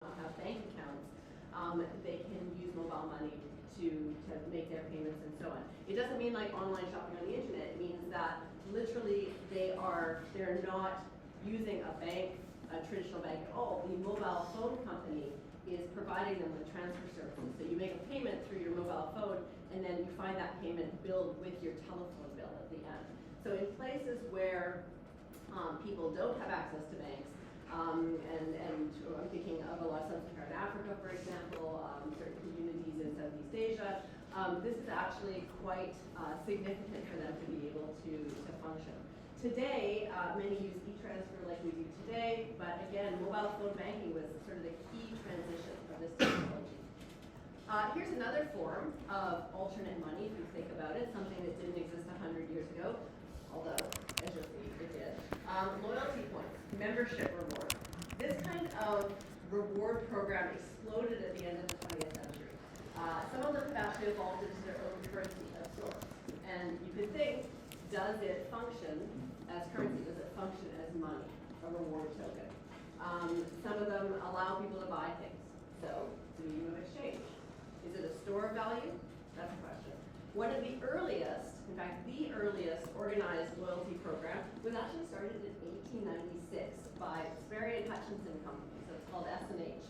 have bank accounts, they can use mobile money to make their payments and so on. It doesn't mean like online shopping on the internet. It means that literally they're not using a traditional bank at all. The mobile phone company is providing them with transfer services. So you make a payment through your mobile phone, and then you find that payment billed with your telephone bill at the end. So in places where people don't have access to banks, and I'm thinking of a lot of sub-Saharan Africa, for example, certain communities in Southeast Asia, this is actually quite significant for them to be able to function. Today, many use e-transfer like we do today, but again, mobile phone banking was sort of the key transition of this technology. Here's another form of alternate money, if you think about it, something that didn't exist 100 years ago, although, as you'll see, it did. Loyalty points, membership reward. This kind of reward program exploded at the end of the 20th century. Some of them have actually evolved into their own currency of sorts. And you could think, does it function as currency? Does it function as money, a reward token? Some of them allow people to buy things. So, it's a medium of exchange. Is it a store of value? That's a question. One of the earliest, in fact, the earliest organized loyalty program was actually started in 1896 by Sperry and Hutchinson Company, so it's called S&H.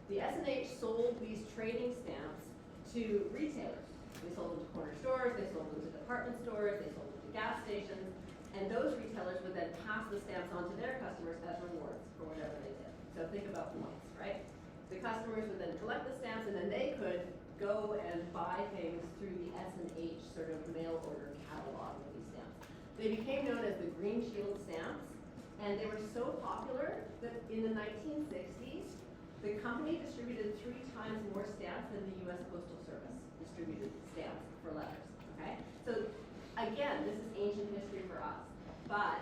The S&H sold these trading stamps to retailers. They sold them to corner stores, they sold them to department stores, they sold them to gas stations, and those retailers would then pass the stamps on to their customers as rewards for whatever they did. So think about points, right? The customers would then collect the stamps, and then they could go and buy things through the S&H sort of mail order catalog of these stamps. They became known as the Green Shield stamps, and they were so popular that in the 1960s, the company distributed 3 times more stamps than the US Postal Service distributed stamps for letters, okay? So again, this is ancient history for us, but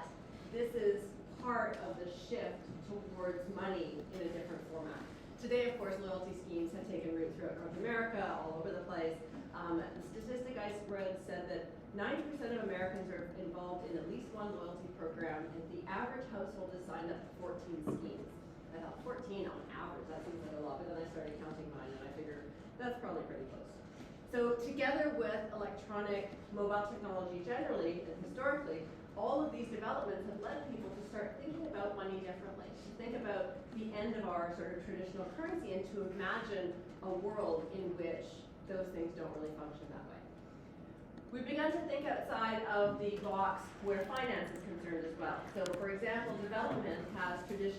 this is part of the shift towards money in a different format. Today, of course, loyalty schemes have taken root throughout North America, all over the place. The statistic I read said that 90% of Americans are involved in at least one loyalty program, and the average household is signed up to 14 schemes. I thought 14 on average, that seems like a lot, but then I started counting mine, and I figured that's probably pretty close. So together with electronic mobile technology generally and historically, all of these developments have led people to start thinking about money differently, to think about the end of our sort of traditional currency and to imagine a world in which those things don't really function that way. We've begun to think outside of the box where finance is concerned as well. So for example, development has traditionally